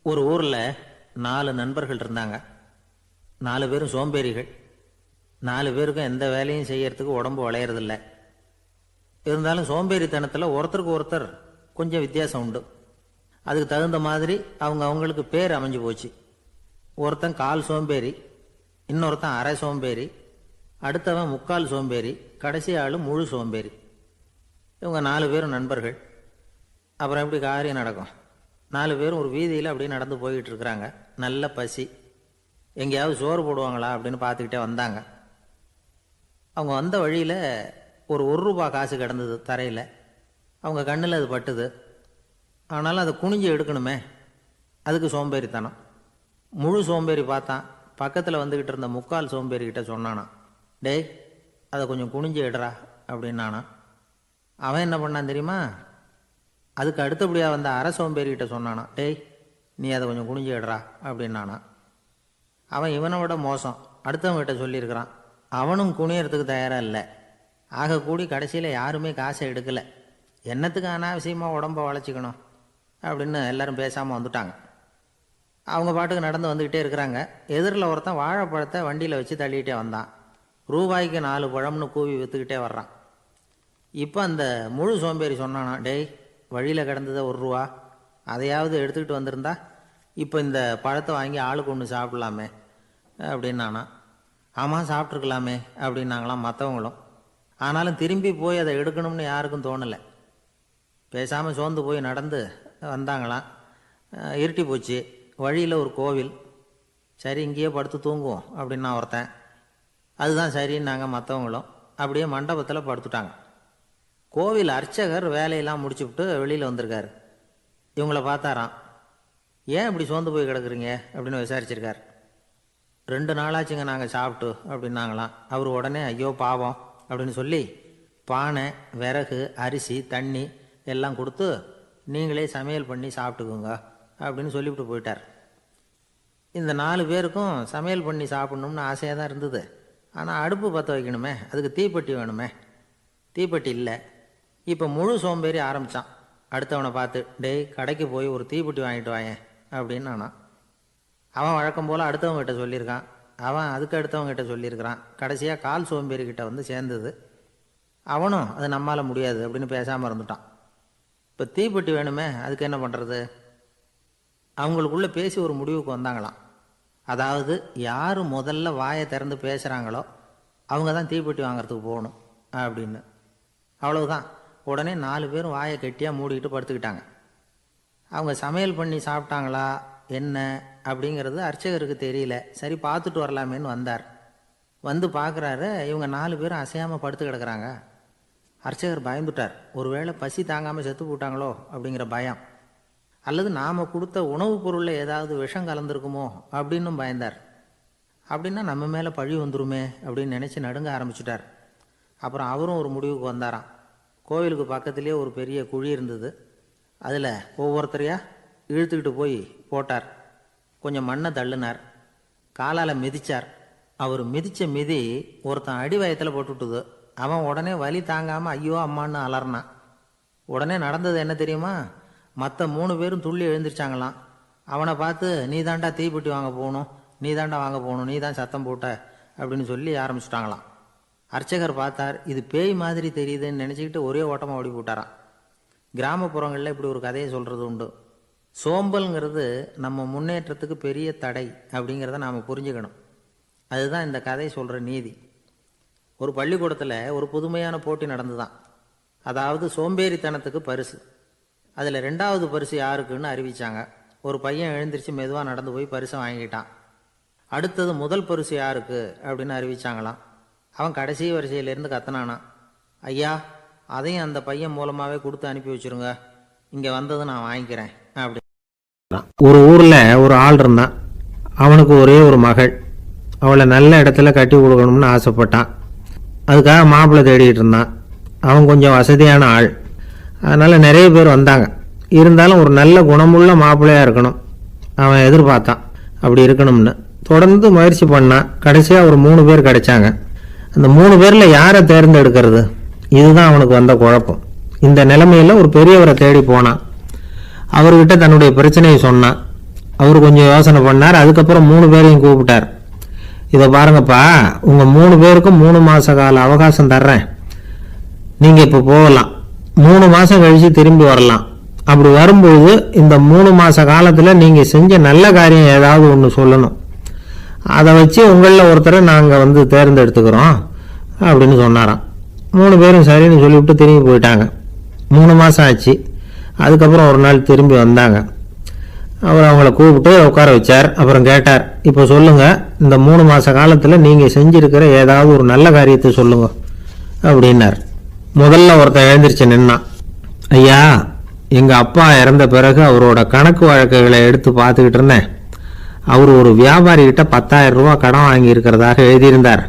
ஒரு ஊரில் 4 நண்பர்கள் இருந்தாங்க. 4 பேரும் சோம்பேறிகள். 4 பேருக்கும் எந்த வேலையும் செய்யறதுக்கு உடம்பு வளையறதில்ல. இருந்தாலும் சோம்பேறித்தனத்தில் ஒருத்தருக்கு ஒருத்தர் கொஞ்சம் வித்தியாசம் உண்டு. அதுக்கு தகுந்த மாதிரி அவங்களுக்கு பேர் அமைஞ்சு போச்சு. ஒருத்தன் கால் சோம்பேறி, இன்னொருத்தன் அரை சோம்பேறி, அடுத்தவன் முக்கால் சோம்பேறி, கடைசி ஆள் முழு சோம்பேறி. இவங்க 4 பேரும் நண்பர்கள். அப்புறம் எப்படி காரியம் நடக்கும்? 4 பேரும் ஒரு வீதியில் அப்படியே நடந்து போய்கிட்டு இருக்கிறாங்க. நல்ல பசி. எங்கேயாவது சோறு போடுவாங்களா அப்படின்னு பார்த்துக்கிட்டே வந்தாங்க. அவங்க வந்த வழியில் ஒரு ரூபா காசு கிடந்தது தரையில். அவங்க கண்ணில் அது பட்டுது. ஆனாலும் அதை குனிஞ்சு எடுக்கணுமே, அதுக்கு சோம்பேறித்தனம். முழு சோம்பேறி பார்த்தான். பக்கத்தில் வந்துக்கிட்டு இருந்த முக்கால் சோம்பேறிக்கிட்ட சொன்னானா, டேய் அதை கொஞ்சம் குனிஞ்சு எடுறா அப்படின்னானா. அவன் என்ன பண்ணான் தெரியுமா? அதுக்கு அடுத்தபடியாக வந்த அரை சோம்பேறிக்கிட்ட சொன்னானா, டேய் நீ அதை கொஞ்சம் குனிஞ்சு எடுறா அப்படின்னானா. அவன் இவனை விட மோசம். அடுத்தவங்கிட்ட சொல்லியிருக்கிறான். அவனும் குனியறதுக்கு தயாராக இல்லை. ஆக கூடி கடைசியில் யாருமே காசை எடுக்கலை. என்னத்துக்கு அனாவசியமாக உடம்ப வளைச்சிக்கணும் அப்படின்னு எல்லாரும் பேசாமல் வந்துட்டாங்க. அவங்க பாட்டுக்கு நடந்து வந்துக்கிட்டே இருக்கிறாங்க. எதிரில் ஒருத்தன் வாழைப்பழத்தை வண்டியில் வச்சு தள்ளிக்கிட்டே வந்தான். ரூபாய்க்கு 4 பழம்னு கூவி விற்றுக்கிட்டே வர்றான். இப்போ அந்த முழு சோம்பேறி சொன்னானா, டேய் வழியில் கிடந்ததை ரூபா, அதையாவது எடுத்துக்கிட்டு வந்திருந்தா இப்போ இந்த பழத்தை வாங்கி ஆளுக்கு ஒன்று சாப்பிடலாமே அப்படின்னானா. ஆமாம் சாப்பிட்ருக்கலாமே அப்படின்னாங்களாம் மற்றவங்களும். ஆனாலும் திரும்பி போய் அதை எடுக்கணும்னு யாருக்கும் தோணலை. பேசாமல் சோர்ந்து போய் நடந்து வந்தாங்களாம். இருட்டி போச்சு. வழியில் ஒரு கோவில். சரி இங்கேயே படுத்து தூங்குவோம் அப்படின்னா ஒருத்தன். அதுதான் சரின்னாங்க மற்றவங்களும். அப்படியே மண்டபத்தில் படுத்துட்டாங்க. கோவில் அர்ச்சகர் வேலையெல்லாம் முடிச்சுவிட்டு வெளியில் வந்திருக்காரு. இவங்கள பார்த்தாராம். ஏன் இப்படி சோர்ந்து போய் கிடக்குறீங்க அப்படின்னு விசாரிச்சிருக்கார். 2 நாளாச்சுங்க நாங்கள் சாப்பிட்டு அப்படின்னாங்களாம். அவர் உடனே ஐயோ பாவம் அப்படின்னு சொல்லி பானை, விறகு, அரிசி, தண்ணி எல்லாம் கொடுத்து நீங்களே சமையல் பண்ணி சாப்பிட்டுக்குங்க அப்படின்னு சொல்லிவிட்டு போயிட்டார். இந்த 4 பேருக்கும் சமையல் பண்ணி சாப்பிட்ணும்னு ஆசையாக தான் இருந்தது. ஆனால் அடுப்பு பற்ற வைக்கணுமே, அதுக்கு தீப்பெட்டி வேணுமே. தீப்பெட்டி இல்லை. இப்போ முழு சோம்பேறி ஆரம்பித்தான். அடுத்தவனை பார்த்து, டேய் கடைக்கு போய் ஒரு தீப்பெட்டி வாங்கிட்டு வாயேன் அப்படின்னு நானான். அவன் வழக்கம் போல் அடுத்தவங்ககிட்ட சொல்லியிருக்கான். அவன் அதுக்கு அடுத்தவங்ககிட்ட சொல்லியிருக்கிறான். கடைசியாக கால் சோம்பேறிக்கிட்ட வந்து சேர்ந்தது. அவனும் அது நம்மால் முடியாது அப்படின்னு பேசாமல் இருந்துட்டான். இப்போ தீப்பெட்டி வேணுமே, அதுக்கு என்ன பண்ணுறது? அவங்களுக்குள்ளே பேசி ஒரு முடிவுக்கு வந்தாங்களாம். அதாவது யார் முதல்ல வாயை திறந்து பேசுகிறாங்களோ அவங்க தான் தீப்பெட்டி வாங்கிறதுக்கு போகணும் அப்படின்னு. அவ்வளவுதான். உடனே 4 பேரும் வாயை கெட்டியாக மூடிக்கிட்டு படுத்துக்கிட்டாங்க. அவங்க சமையல் பண்ணி சாப்பிட்டாங்களா என்ன அப்படிங்கிறது அர்ச்சகருக்கு தெரியல. சரி பார்த்துட்டு வரலாமேன்னு வந்தார். வந்து பார்க்குறாரு, இவங்க 4 பேரும் அசையாமல் படுத்து கிடக்குறாங்க. அர்ச்சகர் பயந்துட்டார். ஒருவேளை பசி தாங்காமல் செத்து போட்டாங்களோ அப்படிங்கிற பயம். அல்லது நாம் கொடுத்த உணவுப் பொருளில் ஏதாவது விஷம் கலந்துருக்குமோ அப்படின்னும் பயந்தார். அப்படின்னா நம்ம மேலே பழி வந்துருமே அப்படின்னு நினச்சி நடுங்க ஆரம்பிச்சுட்டார். அப்புறம் அவரும் ஒரு முடிவுக்கு வந்தாராம். கோவிலுக்கு பக்கத்துலேயே ஒரு பெரிய குழி இருந்தது. அதில் ஒவ்வொருத்தரையாக இழுத்துக்கிட்டு போய் போட்டார். கொஞ்சம் மண்ணை தள்ளினார். காலால் மிதித்தார். அவர் மிதித்த மிதி ஒருத்தன் அடி வயத்தில் போட்டுவிட்டுது. அவன் உடனே வலி தாங்காமல் ஐயோ அம்மான்னு அலறினான். உடனே நடந்தது என்ன தெரியுமா? மற்ற 3 பேரும் துள்ளி எழுந்திரிச்சாங்களாம். அவனை பார்த்து நீ தாண்டா தீப்பெட்டி வாங்க போகணும், நீ தாண்டா வாங்க போகணும், நீ தான் சத்தம் போட்ட அப்படின்னு சொல்லி ஆரம்பிச்சுட்டாங்களாம். அர்ச்சகர் பார்த்தார். இது பேய் மாதிரி தெரியுதுன்னு நினச்சிக்கிட்டு ஒரே ஓட்டமாக ஓடி போட்டாராம். கிராமப்புறங்களில் இப்படி ஒரு கதையை சொல்கிறது உண்டு. சோம்பல்ங்கிறது நம்ம முன்னேற்றத்துக்கு பெரிய தடை அப்படிங்கிறத நாம் புரிஞ்சுக்கணும். அதுதான் இந்த கதை சொல்கிற நீதி. ஒரு பள்ளிக்கூடத்தில் ஒரு புதுமையான போட்டி நடந்துதான். அதாவது சோம்பேறித்தனத்துக்கு பரிசு. அதில் 2வது பரிசு யாருக்குன்னு அறிவித்தாங்க. ஒரு பையன் எழுந்திரிச்சு மெதுவாக நடந்து போய் பரிசை வாங்கிட்டான். அடுத்தது முதல் பரிசு யாருக்கு அப்படின்னு அறிவித்தாங்களாம். அவன் கடைசி வரிசையிலேருந்து கத்தனானா, ஐயா அதையும் அந்த பையன் மூலமாகவே கொடுத்து அனுப்பி வச்சுருங்க, இங்கே வந்தது நான் வாங்கிக்கிறேன் அப்படி. ஒரு ஊரில் ஒரு ஆள் இருந்தான். அவனுக்கு ஒரே ஒரு மகள். அவளை நல்ல இடத்துல கட்டி கொடுக்கணும்னு ஆசைப்பட்டான். அதுக்காக மாப்பிள்ளை தேடிட்டு இருந்தான். அவன் கொஞ்சம் வசதியான ஆள். அதனால் நிறைய பேர் வந்தாங்க. இருந்தாலும் ஒரு நல்ல குணமுள்ள மாப்பிள்ளையாக இருக்கணும் அவன் எதிர்பார்த்தான். அப்படி இருக்கணும்னு தொடர்ந்து முயற்சி பண்ணான். கடைசியாக ஒரு 3 பேர் கிடைச்சாங்க. அந்த 3 பேரில் யாரை தேர்ந்தெடுக்கிறது? இதுதான் அவனுக்கு வந்த குழப்பம். இந்த நிலைமையில் ஒரு பெரியவரை தேடி போனான். அவர்கிட்ட தன்னுடைய பிரச்சனையை சொன்னான். அவர் கொஞ்சம் யோசனை பண்ணார். அதுக்கப்புறம் 3 பேரையும் கூப்பிட்டார். இதை பாருங்கப்பா, உங்கள் 3 பேருக்கும் 3 மாத கால அவகாசம் தர்றேன். நீங்கள் இப்போ போகலாம். 3 மாதம் கழித்து திரும்பி வரலாம். அப்படி வரும்போது இந்த 3 மாத காலத்தில் நீங்கள் செஞ்ச நல்ல காரியம் ஏதாவது ஒன்று சொல்லணும். அதை வச்சு உங்களில் ஒருத்தரை நாங்கள் தேர்ந்தெடுத்துக்கிறோம் அப்படின்னு சொன்னாராம். 3 பேரும் சரின்னு சொல்லிவிட்டு திரும்பி போயிட்டாங்க. 3 மாதம் ஆச்சு. அதுக்கப்புறம் ஒரு நாள் திரும்பி வந்தாங்க. அவர் அவங்கள கூப்பிட்டு உட்கார வச்சார். அப்புறம் கேட்டார், இப்போ சொல்லுங்கள், இந்த 3 மாத காலத்தில் நீங்கள் செஞ்சுருக்கிற ஏதாவது ஒரு நல்ல காரியத்தை சொல்லுங்க அப்படின்னார். முதல்ல ஒருத்தன் எழுந்திரிச்சு நின்னான். ஐயா, எங்கள் அப்பா இறந்த பிறகு அவரோட கணக்கு வழக்குகளை எடுத்து பார்த்துக்கிட்டு இருந்தேன். அவர் ஒரு வியாபாரிகிட்ட 10,000 ரூபா கடன் வாங்கியிருக்கிறதாக எழுதியிருந்தார்.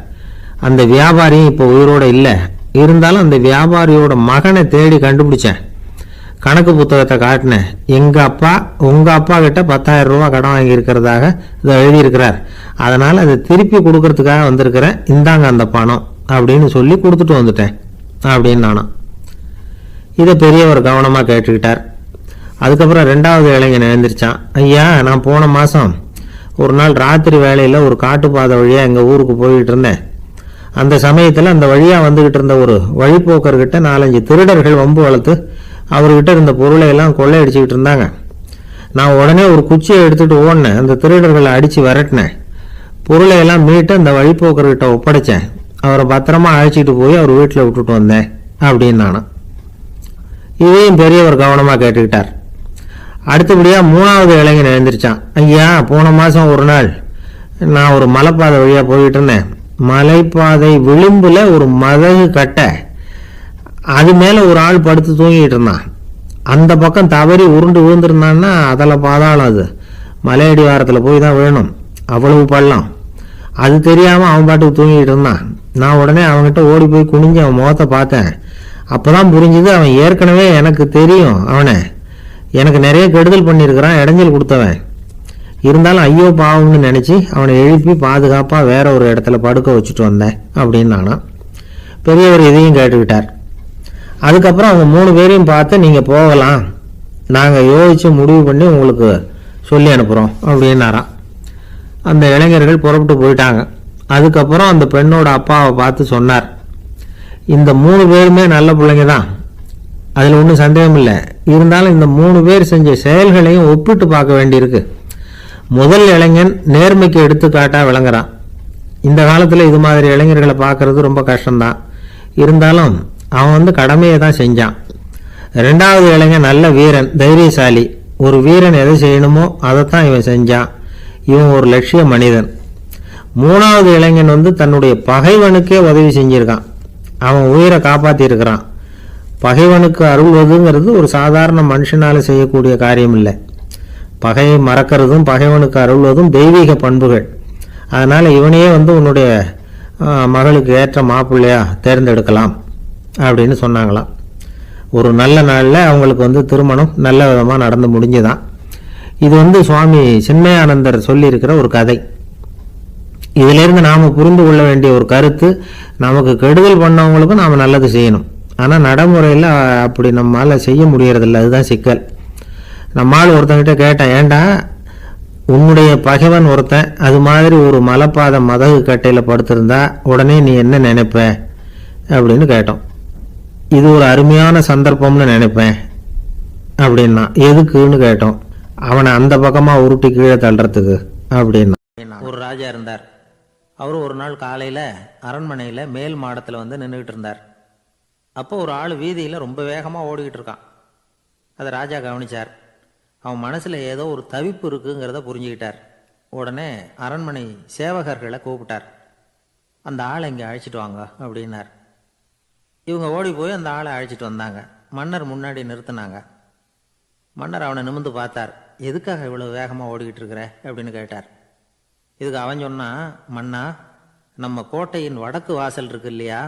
அந்த வியாபாரியும் இப்போ உயிரோடு இல்லை. இருந்தாலும் அந்த வியாபாரியோட மகனை தேடி கண்டுபிடிச்சேன். கணக்கு புத்தகத்தை காட்டினேன். எங்கள் அப்பா உங்கள் அப்பா கிட்ட 10,000 ரூபா கடன் வாங்கியிருக்கிறதாக இதை எழுதியிருக்கிறார். அதனால் அதை திருப்பி கொடுக்கறதுக்காக வந்திருக்கிறேன். இந்தாங்க அந்த பணம் அப்படின்னு சொல்லி கொடுத்துட்டு வந்துட்டேன் அப்படின்னு நானும். இதை பெரியவர் கவனமாக கேட்டுக்கிட்டார். அதுக்கப்புறம் 2வது இளைஞன் எழுந்திரிச்சான். ஐயா, நான் போன மாதம் ஒரு நாள் ராத்திரி வேளையில் ஒரு காட்டுப்பாதை வழியாக எங்கள் ஊருக்கு போய்கிட்டு இருந்தேன். அந்த சமயத்தில் அந்த வழியாக வந்துக்கிட்டு இருந்த ஒரு வழிப்போக்கர்கிட்ட 4-5 திருடர்கள் வம்பு வளர்த்து அவர்கிட்ட இருந்த பொருளை எல்லாம் கொள்ளையடிச்சுக்கிட்டு இருந்தாங்க. நான் உடனே ஒரு குச்சியை எடுத்துகிட்டு ஓடினேன். அந்த திருடர்களை அடித்து விரட்டினேன். பொருளை எல்லாம் மீட்டு அந்த வழிப்போக்கர்கிட்ட ஒப்படைச்சேன். அவரை பத்திரமா அழைச்சிட்டு போய் அவர் வீட்டில் விட்டுட்டு வந்தேன் அப்படின்னு நானும். இதையும் பெரியவர் கவனமாக கேட்டுக்கிட்டார். அடுத்தபடியாக 3வது இளைஞன் எழுந்திரிச்சான். ஐயா, போன மாதம் ஒரு நாள் நான் ஒரு மலைப்பாதை வழியாக போய்கிட்டு இருந்தேன். மலைப்பாதை விளிம்பில் ஒரு மதகு கட்டை, அது மேலே ஒரு ஆள் படுத்து தூங்கிட்டு இருந்தான். அந்த பக்கம் தவறி உருண்டு விழுந்திருந்தான்னா அதில் பாதாளம். அது மலையடி வாரத்தில் போய் தான் வேணும், அவ்வளவு பள்ளம். அது தெரியாமல் அவன் பாட்டுக்கு தூங்கிட்டு இருந்தான். நான் உடனே அவன்கிட்ட ஓடி போய் குனிஞ்சு அவன் முகத்தை பார்த்தேன். அப்போ தான் புரிஞ்சுது, அவன் ஏற்கனவே எனக்கு தெரியும். அவனை எனக்கு நிறைய கெடுதல் பண்ணியிருக்கிறான், இடைஞ்சல் கொடுத்தவன். இருந்தாலும் ஐயோ பாவம்னு நினச்சி அவனை எழுப்பி பாதுகாப்பாக வேற ஒரு இடத்துல படுக்க வச்சுட்டு வந்தேன் அப்படின்னு நானா. பெரியவர் இதையும் கேட்டுக்கிட்டார். அதுக்கப்புறம் அவங்க 3 பேரையும் பார்த்து நீங்கள் போகலாம், நாங்கள் யோசித்து முடிவு பண்ணி உங்களுக்கு சொல்லி அனுப்புகிறோம் அப்படின்னாராம். அந்த இளைஞர்கள் புறப்பட்டு போயிட்டாங்க. அதுக்கப்புறம் அந்த பெண்ணோட அப்பாவை பார்த்து சொன்னார், இந்த 3 பேருமே நல்ல பிள்ளைங்க தான், அதில் ஒன்றும் சந்தேகம் இல்லை. இருந்தாலும் இந்த 3 பேர் செஞ்ச செயல்களையும் ஒப்பிட்டு பார்க்க வேண்டியிருக்கு. முதல் இளைஞன் நேர்மைக்கு எடுத்துக்காட்டாக விளங்குறான். இந்த காலத்தில் இது மாதிரி இளைஞர்களை பார்க்கறது ரொம்ப கஷ்டம்தான். இருந்தாலும் அவன் கடமையை தான் செஞ்சான். 2வது இளைஞன் நல்ல வீரன், தைரியசாலி. ஒரு வீரன் எதை செய்யணுமோ அதைத்தான் இவன் செஞ்சான். இவன் ஒரு லட்சிய மனிதன். 3வது இளைஞன் தன்னுடைய பகைவனுக்கே உதவி செஞ்சிருக்கான். அவன் உயிரை காப்பாற்றியிருக்கிறான். பகைவனுக்கு அருள்வதுங்கிறது ஒரு சாதாரண மனுஷனால் செய்யக்கூடிய காரியம் இல்லை. பகையை மறக்கிறதும் பகைவனுக்கு அருள்வதும் தெய்வீக பண்புகள். அதனால் இவனையே உன்னுடைய மகளுக்கு ஏற்ற மாப்பிள்ளையா தேர்ந்தெடுக்கலாம் அப்படின்னு சொன்னாங்களாம். ஒரு நல்ல நாளில் அவங்களுக்கு திருமணம் நல்ல விதமாக நடந்து முடிஞ்சுதான். இது சுவாமி சின்மயானந்தர் சொல்லியிருக்கிற ஒரு கதை. இதிலிருந்து நாம் புரிந்து கொள்ள வேண்டிய ஒரு கருத்து, நமக்கு கெடுதல் பண்ணவங்களுக்கும் நாம் நல்லது செய்யணும். ஆனால் நடைமுறையில் அப்படி நம்மளால் செய்ய முடியறதில்ல. அதுதான் சிக்கல். நம்மால் ஒருத்தங்கிட்ட கேட்டேன், ஏண்டா உன்னுடைய பகைவன் ஒருத்தன் அது மாதிரி ஒரு மலைப்பாதை மதகு கட்டையில் படுத்திருந்தா உடனே நீ என்ன நினைப்ப அப்படின்னு கேட்டோம். இது ஒரு அருமையான சந்தர்ப்பம்னு நினைப்பேன் அப்படின்னா. எதுக்குன்னு கேட்டோம். அவனை அந்த பக்கமாக உருட்டி கீழே தள்ளுறதுக்கு அப்படின்னா. ஒரு ராஜா இருந்தார். அவர் ஒரு நாள் காலையில் அரண்மனையில் மேல் மாடத்தில் நின்றுக்கிட்டு இருந்தார். அப்போ ஒரு ஆள் வீதியில் ரொம்ப வேகமாக ஓடிக்கிட்டு இருக்கான். அதை ராஜா கவனிச்சார். அவன் மனசில் ஏதோ ஒரு தவிப்பு இருக்குங்கிறத புரிஞ்சுக்கிட்டார். உடனே அரண்மனை சேவகர்களை கூப்பிட்டார். அந்த ஆளை இங்கே அழைச்சிட்டு வாங்க அப்படின்னார். இவங்க ஓடி போய் அந்த ஆளை அழைச்சிட்டு வந்தாங்க. மன்னர் முன்னாடி நிறுத்தினாங்க. மன்னர் அவனை நிமிர்ந்து பார்த்தார். எதுக்காக இவ்வளவு வேகமாக ஓடிக்கிட்டு இருக்கிற அப்படின்னு கேட்டார். இதுக்கு அவன் சொன்னான், மன்னா, நம்ம கோட்டையின் வடக்கு வாசல் இருக்கு இல்லையா,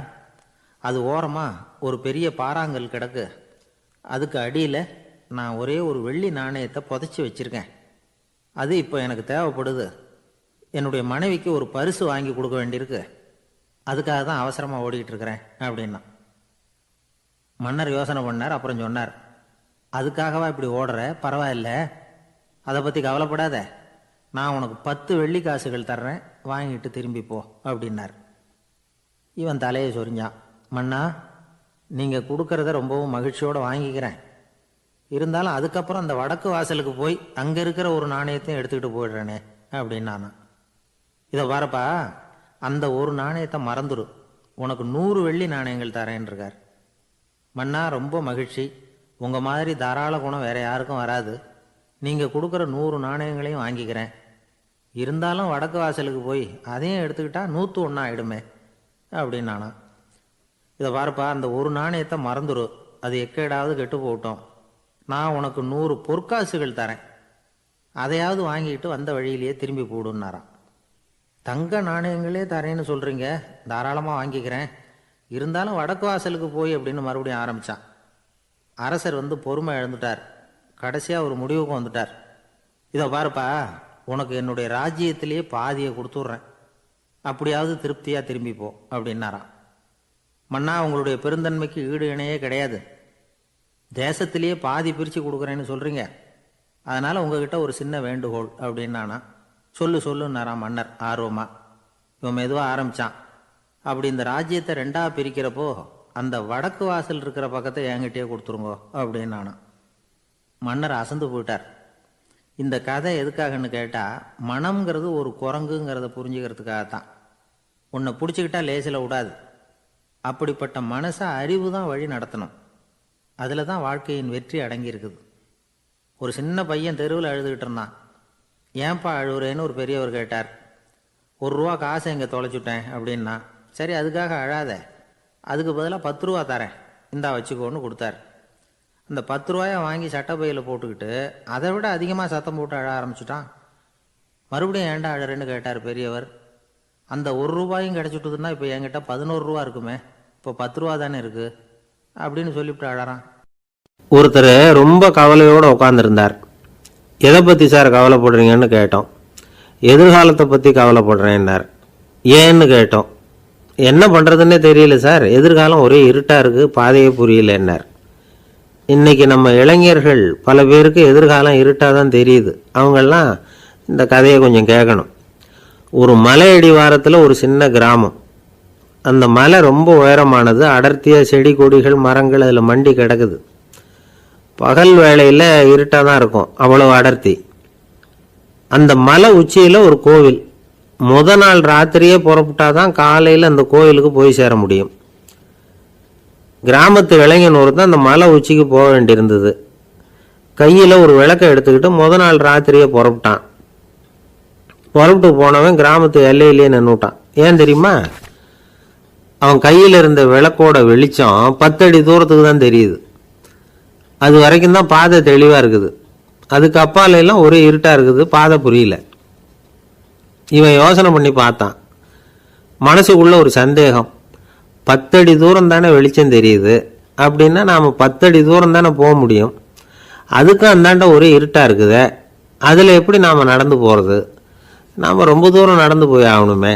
அது ஓரமாக ஒரு பெரிய பாறாங்கல் கிடக்கு. அதுக்கு அடியில் நான் ஒரே ஒரு வெள்ளி நாணயத்தை புதைச்சி வச்சுருக்கேன். அது இப்போ எனக்கு தேவைப்படுது. என்னுடைய மனைவிக்கு ஒரு பரிசு வாங்கி கொடுக்க வேண்டியிருக்கு. அதுக்காக தான் அவசரமாக ஓடிக்கிட்டு இருக்கிறேன் அப்படின்னா. மன்னர் யோசனை பண்ணார். அப்புறம் சொன்னார், அதுக்காகவா இப்படி ஓடுற? பரவாயில்ல, அதை பற்றி கவலைப்படாத, நான் உனக்கு 10 வெள்ளி காசுகள் தர்றேன், வாங்கிட்டு திரும்பி போ அப்படின்னார். இவன் தலையை சொரிஞ்சான். மன்னா, நீங்கள் கொடுக்கறத ரொம்பவும் மகிழ்ச்சியோடு வாங்கிக்கிறேன், இருந்தாலும் அதுக்கப்புறம் அந்த வடக்கு வாசலுக்கு போய் அங்கே இருக்கிற ஒரு நாணயத்தையும் எடுத்துக்கிட்டு போயிடுறேனே அப்படின்னு நானும். இதை பாருப்பா, அந்த ஒரு நாணயத்தை மறந்துடு, உனக்கு 100 வெள்ளி நாணயங்கள் தரேன் இருக்கார். மன்னா, ரொம்ப மகிழ்ச்சி, உங்கள் மாதிரி தாராள குணம் வேற யாருக்கும் வராது, நீங்கள் கொடுக்குற 100 நாணயங்களையும் வாங்கிக்கிறேன், இருந்தாலும் வடக்கு வாசலுக்கு போய் அதையும் எடுத்துக்கிட்டா 101 ஆயிடுமே அப்படின்னு நானா. இதை பாருப்பா, அந்த ஒரு நாணயத்தை மறந்துடு, அது எக்கேடாவது கெட்டு போகட்டும், நான் உனக்கு 100 பொற்காசுகள் தரேன், அதையாவது வாங்கிட்டு வந்த வழியிலேயே திரும்பி போடுன்னாராம். தங்க நாணயங்களே தரேன்னு சொல்கிறீங்க, தாராளமாக வாங்கிக்கிறேன், இருந்தாலும் வடக்கு வாசலுக்கு போய் அப்படின்னு மறுபடியும் ஆரம்பித்தான். அரசர் பொறுமை இழந்துட்டார். கடைசியாக ஒரு முடிவுக்கு வந்துட்டார். இதை பாருப்பா, உனக்கு என்னுடைய ராஜ்யத்திலேயே பாதியை கொடுத்துட்றேன், அப்படியாவது திருப்தியாக திரும்பிப்போ அப்படின்னாராம். மன்னா, உங்களுடைய பெருந்தன்மைக்கு ஈடு இணையே கிடையாது, தேசத்திலேயே பாதி பிரித்து கொடுக்குறேன்னு சொல்கிறீங்க, அதனால் உங்ககிட்ட ஒரு சின்ன வேண்டுகோள் அப்படின்னானா. சொல்லுன்னாராம் மன்னர் ஆர்வமாக. இவன் மெதுவாக ஆரம்பித்தான். அப்படி இந்த ராஜ்யத்தை 2ஆக பிரிக்கிறப்போ அந்த வடக்கு வாசல் இருக்கிற பக்கத்தை என்கிட்டயே கொடுத்துருங்கோ அப்படின்னானா. மன்னர் அசந்து போயிட்டார். இந்த கதை எதுக்காகன்னு கேட்டால், மனம்ங்கிறது ஒரு குரங்குங்கிறத புரிஞ்சுக்கிறதுக்காகத்தான். உன்னை பிடிச்சிக்கிட்டா லேசில் விடாது, அப்படிப்பட்ட மனசை அறிவு தான் வழி நடத்தணும், அதில் தான் வாழ்க்கையின் வெற்றி அடங்கியிருக்குது. ஒரு சின்ன பையன் தெருவில் அழுதுகிட்டு இருந்தான். ஏன்பா அழுகுறேன்னு ஒரு பெரியவர் கேட்டார். 1 ரூபா காசை இங்கே தொலைச்சுட்டேன் அப்படின்னா. சரி, அதுக்காக அழாத, அதுக்கு பதிலாக 10 ரூபா தரேன், இந்தா வச்சுக்கோன்னு கொடுத்தார். அந்த 10 ரூபாயை வாங்கி சட்டப்பையில் போட்டுக்கிட்டு அதை விட அதிகமாக சத்தம் போட்டு அழ ஆரம்பிச்சுட்டான். மறுபடியும் ஏன்டா அழறேன்னு கேட்டார் பெரியவர். அந்த 1 ரூபாயும் கிடச்சிட்டுதுன்னா இப்போ என்கிட்ட 11 ரூபா இருக்குமே, இப்போ 10 ரூபா தானே இருக்குது அப்படின்னு சொல்லிவிட்டு அழறான். ஒருத்தர் ரொம்ப கவலையோடு உட்காந்துருந்தார். எதை பற்றி சார் கவலைப்படுறீங்கன்னு கேட்டோம். எதிர்காலத்தை பற்றி கவலைப்படுறேன்னார். ஏன்னு கேட்டோம். என்ன பண்ணுறதுன்னே தெரியல சார், எதிர்காலம் ஒரே இருட்டாக இருக்குது, பாதையே புரியலன்னார். இன்றைக்கி நம்ம இளைஞர்கள் பல பேருக்கு எதிர்காலம் இருட்டாக தான் தெரியுது. அவங்கெல்லாம் இந்த கதையை கொஞ்சம் கேட்கணும். ஒரு மலை அடிவாரத்தில் ஒரு சின்ன கிராமம். அந்த மலை ரொம்ப உயரமானது, அடர்த்தியாக செடி கொடிகள் மரங்கள் அதில் மண்டி கிடக்குது. பகல் வேளையில் இருட்டாக தான் இருக்கும், அவ்வளோ அடர்த்தி. அந்த மலை உச்சியில் ஒரு கோவில். நாள் ராத்திரியே புறப்பட்டாதான் காலையில் அந்த கோவிலுக்கு போய் சேர முடியும். கிராமத்து இளைஞன் ஒருத்தன் அந்த மலை உச்சிக்கு போக வேண்டியிருந்தது. கையில் ஒரு விளக்கை எடுத்துக்கிட்டு நாள் ராத்திரியே புறப்பட்டான். புறப்பட்டு போனவன் கிராமத்து எல்லையிலேயே நின்றுட்டான். ஏன் தெரியுமா? அவன் கையில் இருந்த விளக்கோட வெளிச்சம் 10 அடி தூரத்துக்கு தான் தெரியுது. அது வரைக்கும் தான் பாதை தெளிவாக இருக்குது, அதுக்கு அப்பால எல்லாம் ஒரே இருட்டாக இருக்குது, பாதை புரியல. இவன் யோசனை பண்ணி பார்த்தான். மனசுக்குள்ள ஒரு சந்தேகம். 10 அடி தூரம் தானே வெளிச்சம் தெரியுது, அப்படின்னா நாம் 10 அடி தூரம் தானே போக முடியும், அதுக்கும் அந்தாண்ட ஒரே இருட்டாக இருக்குது, அதில் எப்படி நாம் நடந்து போகிறது? நாம் ரொம்ப தூரம் நடந்து போய் ஆகணுமே.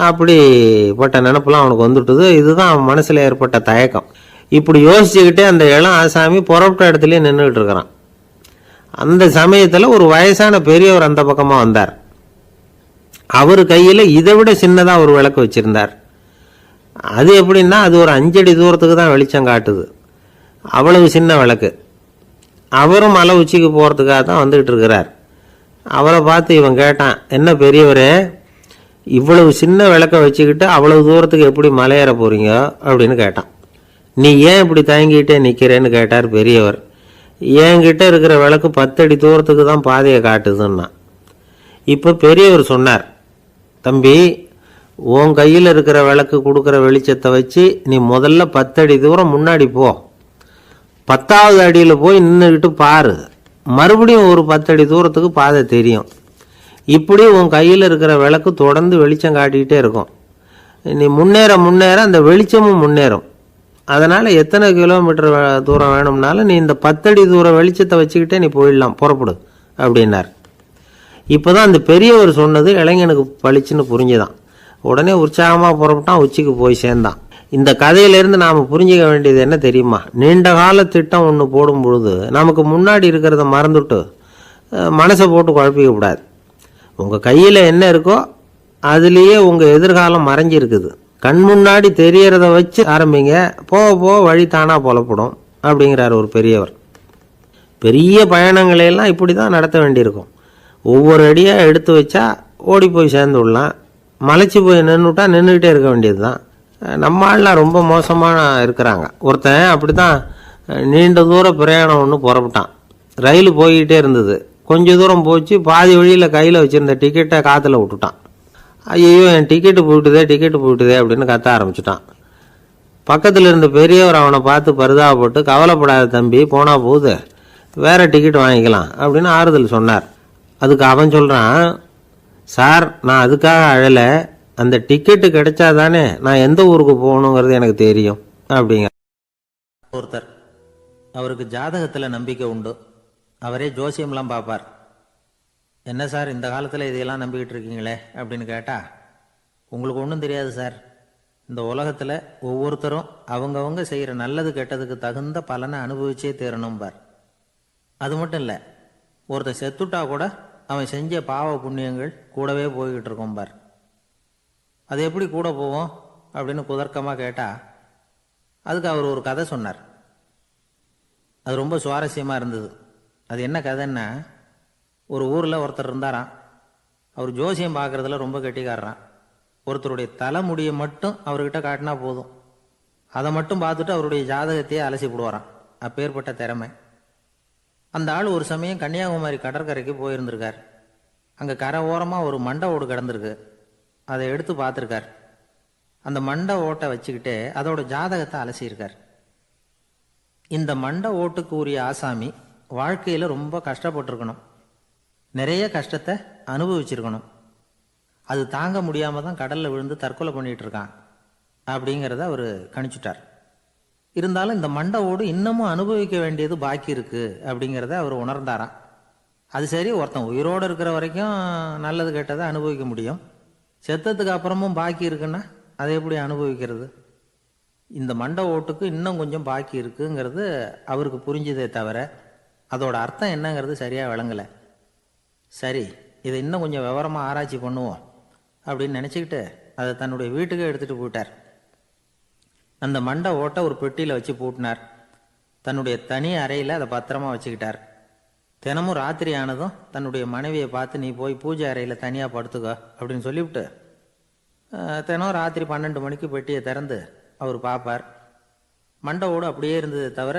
அப்படிப்பட்ட நினப்பெல்லாம் அவனுக்கு வந்துட்டுது. இதுதான் அவன் மனசில் ஏற்பட்ட தயக்கம். இப்படி யோசிச்சுக்கிட்டே அந்த இளம் ஆசாமி புறப்பட்ட இடத்துலயே நின்றுக்கிட்டு இருக்கிறான். அந்த சமயத்தில் ஒரு வயசான பெரியவர் அந்த பக்கமாக வந்தார். அவர் கையில் இதை விட சின்னதாக ஒரு விளக்கு வச்சுருந்தார். அது எப்படின்னா, அது ஒரு 5 அடி தூரத்துக்கு தான் வெளிச்சம் காட்டுது, அவ்வளவு சின்ன விளக்கு. அவரும் மலை உச்சிக்கு போகிறதுக்காக தான் வந்துக்கிட்டு இருக்கிறார். அவரை பார்த்து இவன் கேட்டான், என்ன பெரியவரே, இவ்வளவு சின்ன விளக்கை வச்சுக்கிட்டு அவ்வளவு தூரத்துக்கு எப்படி மலையேற போகிறீங்க அப்படின்னு கேட்டான். நீ ஏன் இப்படி தயங்கிட்டே நிற்கிறேன்னு கேட்டார் பெரியவர். என்கிட்ட இருக்கிற விளக்கு 10 அடி தூரத்துக்கு தான் பாதையை காட்டுதுன்னா. இப்போ பெரியவர் சொன்னார், தம்பி, உன் கையில் இருக்கிற விளக்கு கொடுக்குற வெளிச்சத்தை வச்சு நீ முதல்ல 10 அடி தூரம் முன்னாடி போ, 10வது அடியில் போய் நின்றுக்கிட்டு பாரு, மறுபடியும் ஒரு 10 அடி தூரத்துக்கு பாதை தெரியும். இப்படி உன் கையில் இருக்கிற விளக்கு தொடர்ந்து வெளிச்சம் காட்டிக்கிட்டே இருக்கும். நீ முன்னேற முன்னேற அந்த வெளிச்சமும் முன்னேறும். அதனால் எத்தனை கிலோமீட்டர் தூரம் வேணும்னாலும் நீ இந்த 10 அடி தூரம் வெளிச்சத்தை வச்சுக்கிட்டே நீ போயிடலாம், புறப்படு அப்படின்னார். இப்போ தான் அந்த பெரியவர் சொன்னது இளைஞனுக்கு பளிச்சுன்னு புரிஞ்சுதான். உடனே உற்சாகமாக புறப்பட்டான், உச்சிக்கு போய் சேர்ந்தான். இந்த கதையிலேருந்து நாம் புரிஞ்சிக்க வேண்டியது என்ன தெரியுமா? நீண்ட கால திட்டம் ஒன்று போடும் பொழுது நமக்கு முன்னாடி இருக்கிறத மறந்துட்டு மனசை போட்டு குழப்பிக்க கூடாது. உங்கள் கையில் என்ன இருக்கோ அதுலேயே உங்கள் எதிர்காலம் மறைஞ்சிருக்குது. கண் முன்னாடி தெரியறத வச்சு ஆரம்பிங்க, போக போக வழி தானாக புலப்படும் அப்படிங்கிறார் ஒரு பெரியவர். பெரிய பயணங்களையெல்லாம் இப்படி தான் நடத்த வேண்டியிருக்கும். ஒவ்வொரு அடியாக எடுத்து வச்சா ஓடி போய் சேர்ந்து விடலாம். மலைச்சி போய் நின்றுட்டா நின்றுக்கிட்டே இருக்க வேண்டியது தான். நம்ம ஆள்லாம் ரொம்ப மோசமாக இருக்கிறாங்க. ஒருத்தன் அப்படி தான் நீண்ட தூர பிரயாணம் ஒன்று புறப்பட்டான். ரயில் போய்கிட்டே இருந்தது. கொஞ்சம் தூரம் போச்சு, பாதி வழியில் கையில் வச்சுருந்த டிக்கெட்டை காற்றுல விட்டுட்டான். ஐயோ என் டிக்கெட்டு போயிட்டுதே அப்படின்னு கத்த ஆரம்பிச்சிட்டான். பக்கத்தில் இருந்த பெரியவர் அவனை பார்த்து பரிதாபப்பட்டு, கவலைப்படாத தம்பி, போனால் போகுது, வேறு டிக்கெட் வாங்கிக்கலாம் அப்படின்னு ஆறுதல் சொன்னார். அதுக்கு அவன் சொல்கிறான், சார் நான் அதுக்காக அழலை, அந்த டிக்கெட்டு கிடைச்சா தானே நான் எந்த ஊருக்கு போகணுங்கிறது எனக்கு தெரியும் அப்படிங்க. ஒருத்தர் அவருக்கு ஜாதகத்தில் நம்பிக்கை உண்டு. அவரே ஜோசியம்லாம் பார்ப்பார். என்ன சார் இந்த காலத்தில் இதையெல்லாம் நம்பிக்கிட்டு இருக்கீங்களே அப்படின்னு கேட்டால், உங்களுக்கு ஒன்றும் தெரியாது சார், இந்த உலகத்தில் ஒவ்வொருத்தரும் அவங்கவங்க செய்கிற நல்லது கெட்டதுக்கு தகுந்த பலனை அனுபவிச்சே தீரணும் பார். அது மட்டும் இல்லை, ஒருத்தர் செத்துட்டா கூட அவன் செஞ்ச பாவ புண்ணியங்கள் கூடவே போய்கிட்டு இருக்கோம் பார். அது எப்படி கூட போவோம் அப்படின்னு குதர்க்கமாக கேட்டால், அதுக்கு அவர் ஒரு கதை சொன்னார். அது ரொம்ப சுவாரஸ்யமாக இருந்தது. அது என்ன கதைன்னா, ஒரு ஊரில் ஒருத்தர் இருந்தாராம். அவர் ஜோசியம் பார்க்குறதுல ரொம்ப கெட்டிக்காரரான். ஒருத்தருடைய தலைமுடியை மட்டும் அவர்கிட்ட காட்டினா போதும், அதை மட்டும் பார்த்துட்டு அவருடைய ஜாதகத்தையே அலசி போடுவாராம். அப்பேற்பட்ட திறமை. அந்த ஆள் ஒரு சமயம் கன்னியாகுமரி கடற்கரைக்கு போயிருந்திருக்கார். அங்கே கரை ஓரமாக ஒரு மண்டை ஓடு கிடந்திருக்கு. அதை எடுத்து பார்த்துருக்கார். அந்த மண்டை ஓட்டை வச்சுக்கிட்டே அதோட ஜாதகத்தை அலசியிருக்கார். இந்த மண்டை ஓட்டுக்கு உரிய ஆசாமி வாழ்க்கையில் ரொம்ப கஷ்டப்பட்டிருக்கணும், நிறைய கஷ்டத்தை அனுபவிச்சிருக்கணும். அது தாங்க முடியாமல் தான் கடலில் விழுந்து தற்கொலை பண்ணிகிட்டு இருக்கான் அப்படிங்கிறத அவர் கணிச்சுட்டார். இருந்தாலும் இந்த மண்டை ஓடு இன்னமும் அனுபவிக்க வேண்டியது பாக்கி இருக்குது அப்படிங்கிறத அவர் உணர்ந்தாராம். அது சரி, ஒருத்தன் உயிரோடு இருக்கிற வரைக்கும் நல்லது கெட்டதை அனுபவிக்க முடியும், செத்ததுக்கு அப்புறமும் பாக்கி இருக்குன்னா அதை எப்படி அனுபவிக்கிறது? இந்த மண்டை ஓட்டுக்கு இன்னும் கொஞ்சம் பாக்கி இருக்குங்கிறது அவருக்கு புரிஞ்சதே தவிர அதோட அர்த்தம் என்னங்கிறது சரியாக விளங்கலை. சரி, இதை இன்னும் கொஞ்சம் விவரமாக ஆராய்ச்சி பண்ணுவோம் அப்படின்னு நினச்சிக்கிட்டு அதை தன்னுடைய வீட்டுக்கே எடுத்துகிட்டு போயிட்டார். அந்த மண்டை ஓட்டை ஒரு பெட்டியில் வச்சு பூட்டினார். தன்னுடைய தனி அறையில் அதை பத்திரமா வச்சுக்கிட்டார். தினமும் ராத்திரி ஆனதும் தன்னுடைய மனைவியை பார்த்து, நீ போய் பூஜை அறையில் தனியாக படுத்துக்கோ அப்படின்னு சொல்லிவிட்டு தினம் ராத்திரி 12 மணிக்கு பெட்டியை திறந்து அவர் பார்ப்பார். மண்டை ஓடு அப்படியே இருந்தது தவிர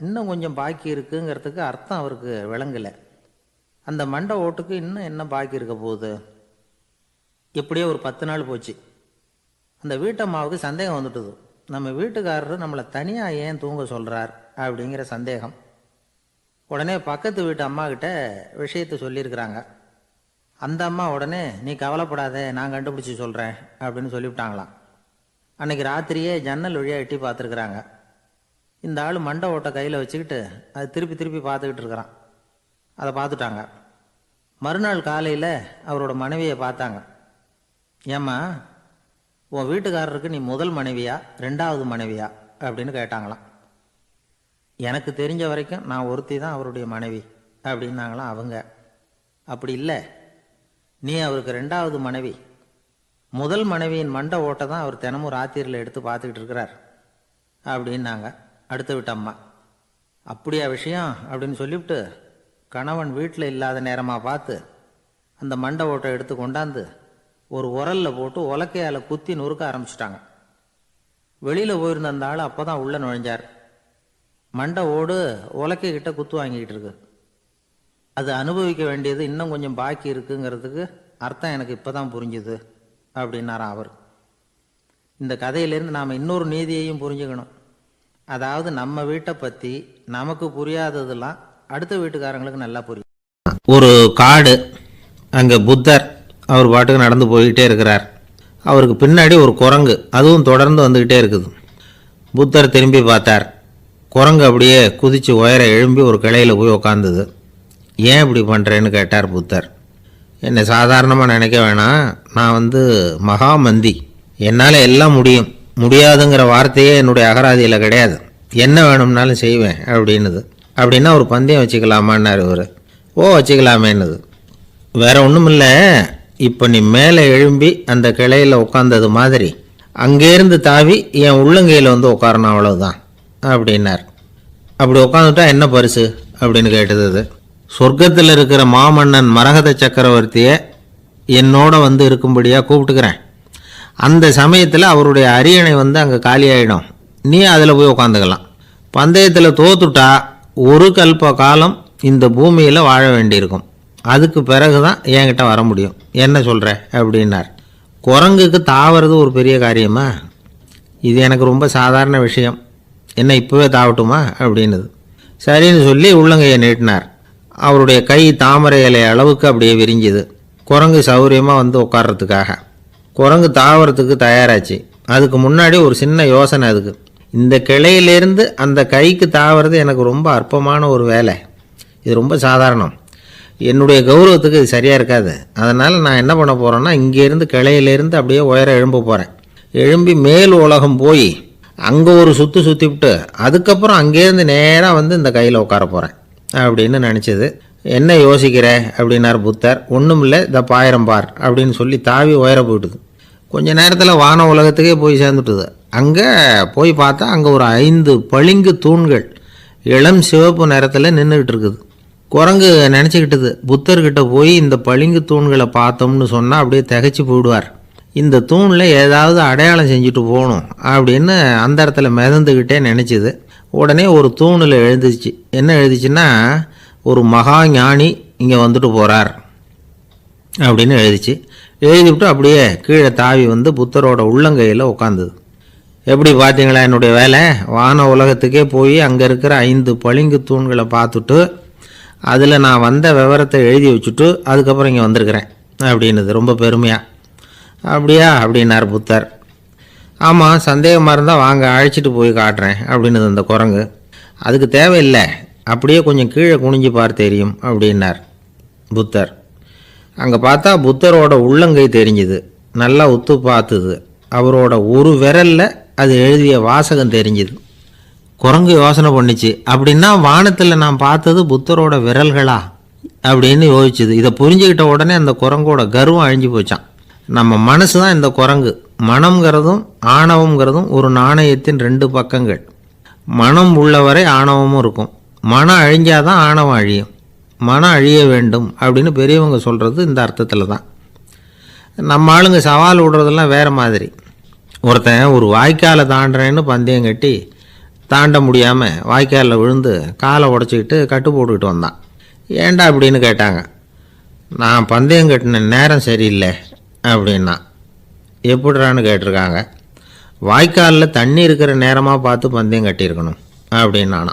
இன்னும் கொஞ்சம் பாக்கி இருக்குங்கிறதுக்கு அர்த்தம் அவருக்கு விளங்கலை. அந்த மண்டை ஓட்டுக்கு இன்னும் என்ன பாக்கி இருக்க போகுது? எப்படியோ ஒரு 10 நாள் போச்சு. அந்த வீட்டம்மாவுக்கு சந்தேகம் வந்துட்டுது. நம்ம வீட்டுக்காரரு நம்மளை தனியாக ஏன் தூங்க சொல்கிறார் அப்படிங்கிற சந்தேகம். உடனே பக்கத்து வீட்டு அம்மா கிட்ட விஷயத்தை சொல்லியிருக்கிறாங்க. அந்த அம்மா உடனே, நீ கவலைப்படாத, நான் கண்டுபிடிச்சி சொல்கிறேன் அப்படின்னு சொல்லிவிட்டாங்களாம். அன்னைக்கு ராத்திரியே ஜன்னல் வழியாக எட்டி பார்த்துருக்குறாங்க. இந்த ஆள் மண்டை ஓட்டை கையில் வச்சுக்கிட்டு அது திருப்பி திருப்பி பார்த்துக்கிட்டு இருக்கிறான். அதை பார்த்துட்டாங்க. மறுநாள் காலையில் அவரோட மனைவியை பார்த்தாங்க. ஏம்மா, உன் வீட்டுக்காரருக்கு நீ முதல் மனைவியா 2வது மனைவியா அப்படின்னு கேட்டாங்களாம். எனக்கு தெரிஞ்ச வரைக்கும் நான் ஒருத்தி தான் அவருடைய மனைவி அப்படின்னாங்களாம் அவங்க. அப்படி இல்லை, நீ அவருக்கு 2வது மனைவி. முதல் மனைவியின் மண்டை ஓட்டை தான் அவர் தினமும் ராத்திரியில் எடுத்து பார்த்துக்கிட்டு இருக்கிறார் அப்படின்னாங்க அடுத்த வீட்டு அம்மா. அப்படியா விஷயம் அப்படின்னு சொல்லிவிட்டு கணவன் வீட்டில் இல்லாத நேரமாக பார்த்து அந்த மண்டை ஓட்டை எடுத்து கொண்டாந்து ஒரு உரலில் போட்டு உலக்கையால் குத்தி நொறுக்க ஆரம்பிச்சிட்டாங்க. வெளியில் போயிருந்த அந்த ஆள் அப்போ தான் உள்ளே நுழைஞ்சார். மண்டை ஓடு உலக்கை கிட்ட குத்து வாங்கிக்கிட்டு இருக்கு. அது அனுபவிக்க வேண்டியது இன்னும் கொஞ்சம் பாக்கி இருக்குங்கிறதுக்கு அர்த்தம் எனக்கு இப்போ தான் புரிஞ்சுது அப்படின்னாராம் அவர். இந்த கதையிலேருந்து நாம் இன்னொரு நீதியையும் புரிஞ்சுக்கணும். அதாவது நம்ம வீட்டை பற்றி நமக்கு புரியாததெல்லாம் அடுத்த வீட்டுக்காரங்களுக்கு நல்லா புரியும். ஒரு காடு, அங்கே புத்தர் அவர் பாட்டுக்கு நடந்து போய்கிட்டே இருக்கிறார். அவருக்கு பின்னாடி ஒரு குரங்கு, அதுவும் தொடர்ந்து வந்துக்கிட்டே இருக்குது. புத்தர் திரும்பி பார்த்தார். குரங்கு அப்படியே குதித்து உயர எழும்பி ஒரு கிளையில் போய் உக்காந்துது. ஏன் இப்படி பண்ணுறேன்னு கேட்டார் புத்தர். என்னை சாதாரணமாக நினைக்க வேணாம், நான் மகாமந்தி, என்னால் எல்லாம் முடியும், முடியாதுங்கிற வார்த்தையே என்னுடைய அகராதியில் கிடையாது, என்ன வேணும்னாலும் செய்வேன் அப்படின்னுது. அப்படின்னா ஒரு பந்தயம் வச்சுக்கலாமான்னார் இவர். ஓ வச்சுக்கலாமேன்னுது. வேற ஒன்றும் இல்லை, இப்போ நீ மேலே எழும்பி அந்த கிளையில் உட்காந்தது மாதிரி அங்கேருந்து தாவி என் உள்ளங்கையில் வந்து உட்காரணும், அவ்வளவுதான் அப்படின்னார். அப்படி உட்காந்துட்டா என்ன பரிசு அப்படின்னு கேட்டது அது. சொர்க்கத்தில் இருக்கிற மாமன்னன் மரகத சக்கரவர்த்தியை என்னோட வந்து இருக்கும்படியாக கூப்பிட்டுக்கிறேன். அந்த சமயத்தில் அவருடைய அரியணை வந்து அங்கே காலியாகிடும், நீ அதில் போய் உட்காந்துக்கலாம். பந்தயத்தில் தோத்துட்டா ஒரு கல்ப காலம் இந்த பூமியில் வாழ வேண்டியிருக்கும், அதுக்கு பிறகு தான் என்கிட்ட வர முடியும், என்ன சொல்கிற அப்படின்னார். குரங்குக்கு தாவறது ஒரு பெரிய காரியமா? இது எனக்கு ரொம்ப சாதாரண விஷயம், என்ன இப்போவே தாவட்டுமா அப்படின்னுது. சரின்னு சொல்லி உள்ளங்கையை நீட்டினார். அவருடைய கை தாமரை இலை அளவுக்கு அப்படியே விரிஞ்சுது. குரங்கு சௌரியமாக வந்து உட்கார்றதுக்காக. குரங்கு தாவறதுக்கு தயாராச்சு. அதுக்கு முன்னாடி ஒரு சின்ன யோசனை அதுக்கு. இந்த கிளையிலேருந்து அந்த கைக்கு தாவறது எனக்கு ரொம்ப அற்பமான ஒரு வேலை, இது ரொம்ப சாதாரணம், என்னுடைய கௌரவத்துக்கு இது சரியாக இருக்காது. அதனால் நான் என்ன பண்ண போகிறேன்னா, இங்கேருந்து கிளையிலேருந்து அப்படியே உயர எழும்ப போகிறேன். எழும்பி மேல் உலகம் போய் அங்கே ஒரு சுற்றிவிட்டு அதுக்கப்புறம் அங்கேருந்து நேராக வந்து இந்த கையில் உட்கார போகிறேன் அப்படின்னு நினச்சிது. என்ன யோசிக்கிற அப்படின்னார் புத்தர். ஒன்றும் இல்லை, இந்த பாயிரம் பார் அப்படின்னு சொல்லி தாவி உயர போயிட்டுது. கொஞ்ச நேரத்தில் வான உலகத்துக்கே போய் சேர்ந்துட்டுது. அங்கே போய் பார்த்தா அங்கே ஒரு 5 பளிங்கு தூண்கள் இளம் சிவப்பு நிறத்தில் நின்றுக்கிட்டு இருக்குது. குரங்கு நினச்சிக்கிட்டது, புத்தர்கிட்ட போய் இந்த பளிங்கு தூண்களை பார்த்தோம்னு சொன்னால் அப்படியே திகைச்சு போயிடுவார், இந்த தூணில் ஏதாவது அடையாளம் செஞ்சுட்டு போகணும் அப்படின்னு அந்த இடத்துல மிதந்துக்கிட்டே நினச்சிது. உடனே ஒரு தூணில் எழுந்துச்சு. என்ன எழுதிச்சுன்னா, ஒரு மகா ஞானி இங்கே வந்துட்டு போகிறார் அப்படின்னு எழுதிச்சு. எழுதிவிட்டு அப்படியே கீழே தாவி வந்து புத்தரோட உள்ளங்கையில் உட்காந்துது. எப்படி பார்த்தீங்களா என்னுடைய வேலை? வான உலகத்துக்கே போய் அங்கே இருக்கிற 5 பளிங்கு தூண்களை பார்த்துட்டு அதில் நான் வந்த விவரத்தை எழுதி வச்சுட்டு அதுக்கப்புறம் இங்கே வந்திருக்கிறேன் அப்படின்னுது ரொம்ப பெருமையாக. அப்படியா அப்படின்னார் புத்தர். ஆமாம், சந்தேகமாக இருந்தால் வாங்க, அழைச்சிட்டு போய் காட்டுறேன் அப்படின்னுது அந்த குரங்கு. அதுக்கு தேவையில்லை, அப்படியே கொஞ்சம் கீழே குனிஞ்சு பார் தெரியும் அப்படின்னார் புத்தர். அங்கே பார்த்தா புத்தரோட உள்ளங்கை தெரிஞ்சுது. நல்லா உத்து பார்த்துது. அவரோட ஒரு விரலில் அது எழுதிய வாசகம் தெரிஞ்சுது. குரங்கு யோசனை பண்ணிச்சு, அப்படின்னா வானத்தில் நான் பார்த்தது புத்தரோட விரல்களா அப்படின்னு யோசிச்சுது. இதை புரிஞ்சுக்கிட்ட உடனே அந்த குரங்கோட கர்வம் அழிஞ்சு போச்சான். நம்ம மனசு தான் இந்த குரங்கு. மனம்ங்கிறதும் ஆணவம்ங்கிறதும் ஒரு நாணயத்தின் 2 பக்கங்கள். மனம் உள்ளவரை ஆணவமும் இருக்கும். மனம் அழிஞ்சாதான் ஆணவம் அழியும். மனம் அழிய வேண்டும் அப்படின்னு பெரியவங்க சொல்கிறது இந்த அர்த்தத்தில் தான். நம்ம ஆளுங்க சவால் விடுறதெல்லாம் வேறு மாதிரி. ஒருத்தன் ஒரு வாய்க்காலை தாண்டுறேன்னு பந்தயம் கட்டி தாண்ட முடியாமல் வாய்க்காலில் விழுந்து காலை உடச்சிக்கிட்டு கட்டு போட்டுக்கிட்டு வந்தான். ஏன்டா அப்படின்னு கேட்டாங்க. நான் பந்தயம் கட்டின நேரம் சரியில்லை அப்படின்னா. எப்படிறான்னு கேட்டிருக்காங்க. வாய்க்காலில் தண்ணி இருக்கிற நேரமாக பார்த்து பந்தயம் கட்டியிருக்கணும் அப்படின்னானா.